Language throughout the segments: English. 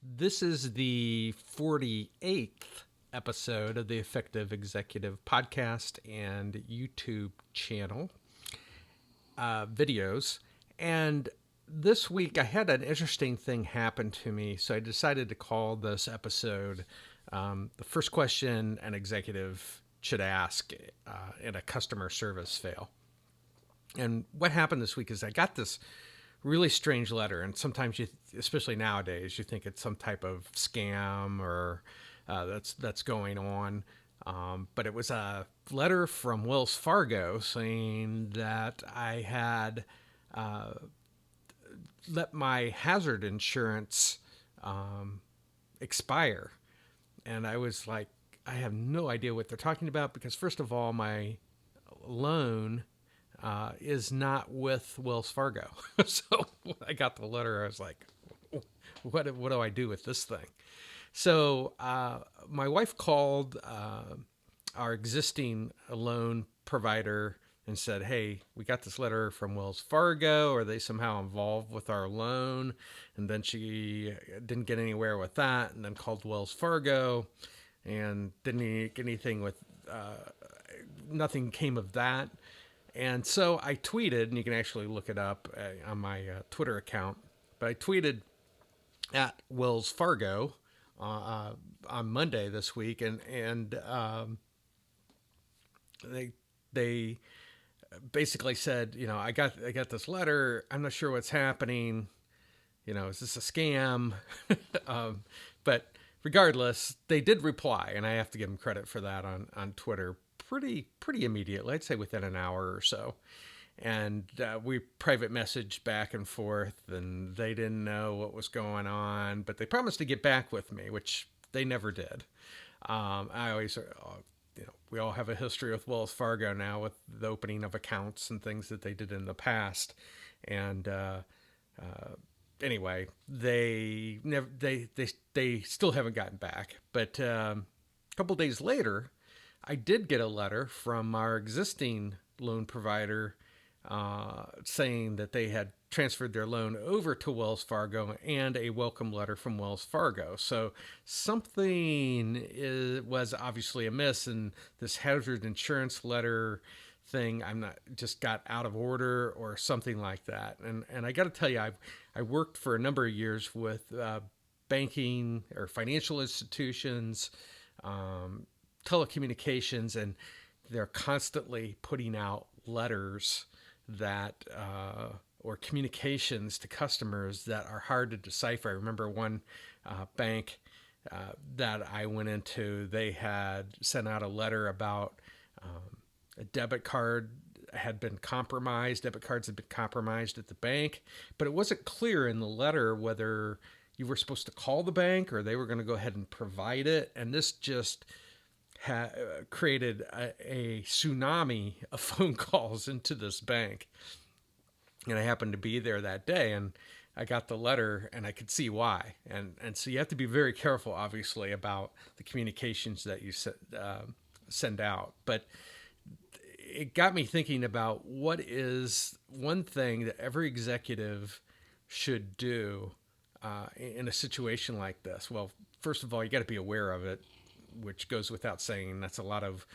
This is the 48th episode of the Effective Executive podcast and YouTube channel videos. And this week I had an interesting thing happen to me, so I decided to call this episode the first question an executive should ask in a customer service fail. And what happened this week is I got this really strange letter, and sometimes you, especially nowadays, you think it's some type of scam or that's going on. But it was a letter from Wells Fargo saying that I had let my hazard insurance expire, and I was like, I have no idea what they're talking about because first of all, my loan is not with Wells Fargo. So when I got the letter, I was like, what do I do with this thing? So my wife called our existing loan provider and said, hey, we got this letter from Wells Fargo. Are they somehow involved with our loan? And then she didn't get anywhere with that, and then called Wells Fargo and didn't get anything with, nothing came of that. And so I tweeted, and you can actually look it up on my Twitter account, but I tweeted at Wells Fargo on Monday this week, and they basically said, you know, I got this letter. I'm not sure what's happening. You know, is this a scam? But regardless, they did reply, and I have to give them credit for that on Twitter pretty immediately. I'd say within an hour or so. And we private messaged back and forth, and they didn't know what was going on, but they promised to get back with me, which they never did. I always, we all have a history with Wells Fargo now with the opening of accounts and things that they did in the past. And anyway, they still haven't gotten back. But a couple days later, I did get a letter from our existing loan provider saying that they had transferred their loan over to Wells Fargo and a welcome letter from Wells Fargo. So something was obviously amiss, and this hazard insurance letter thing, I'm not just got out of order or something like that. And I got to tell you, I worked for a number of years with banking or financial institutions, telecommunications, and they're constantly putting out letters that or communications to customers that are hard to decipher. I remember one bank that I went into, they had sent out a letter about a debit card had been compromised. Debit cards had been compromised at the bank, but it wasn't clear in the letter whether you were supposed to call the bank or they were going to go ahead and provide it. And this just created a tsunami of phone calls into this bank. And I happened to be there that day, and I got the letter, and I could see why. And so you have to be very careful, obviously, about the communications that you send out. But it got me thinking about what is one thing that every executive should do in a situation like this. Well, first of all, you got to be aware of it, which goes without saying. That's a lot of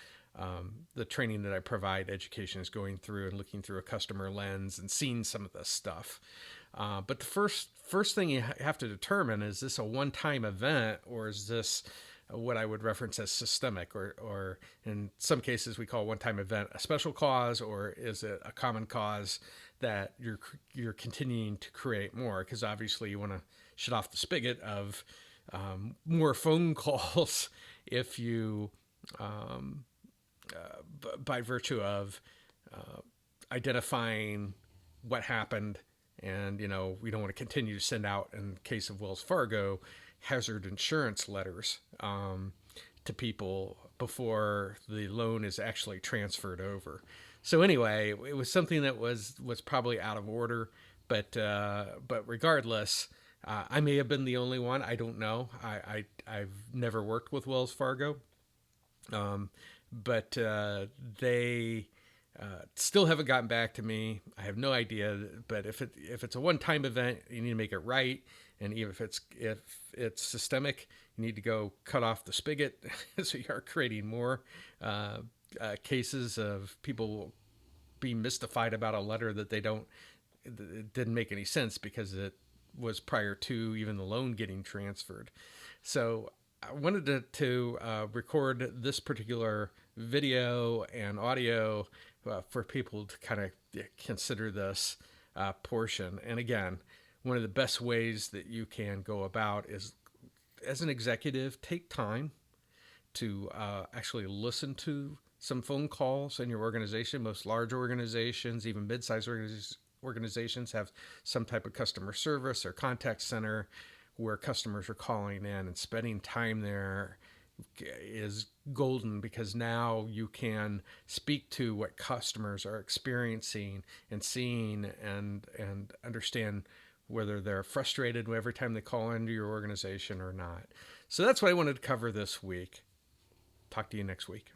the training that I provide. Education is going through and looking through a customer lens and seeing some of this stuff. But the first thing you have to determine, is this a one-time event, or is this what I would reference as systemic, or in some cases we call one-time event a special cause, or is it a common cause that you're continuing to create more? Because obviously you want to shut off the spigot of more phone calls if you, by virtue of identifying what happened, and we don't want to continue to send out, in case of Wells Fargo, hazard insurance letters to people before the loan is actually transferred over. So anyway, it was something that was probably out of order, but regardless, I may have been the only one. I don't know. I've never worked with Wells Fargo, but they still haven't gotten back to me. I have no idea. But if it's a one-time event, you need to make it right. And even if it's systemic, you need to go cut off the spigot, so you are creating more cases of people being mystified about a letter that it didn't make any sense because it was prior to even the loan getting transferred. So I wanted to record this particular video and audio for people to kind of consider this portion. And again, one of the best ways that you can go about is, as an executive, take time to actually listen to some phone calls in your organization. Most large organizations, even mid-sized organizations, have some type of customer service or contact center where customers are calling in, and spending time there is golden, because now you can speak to what customers are experiencing and seeing, and understand whether they're frustrated every time they call into your organization or not. So that's what I wanted to cover this week. Talk to you next week.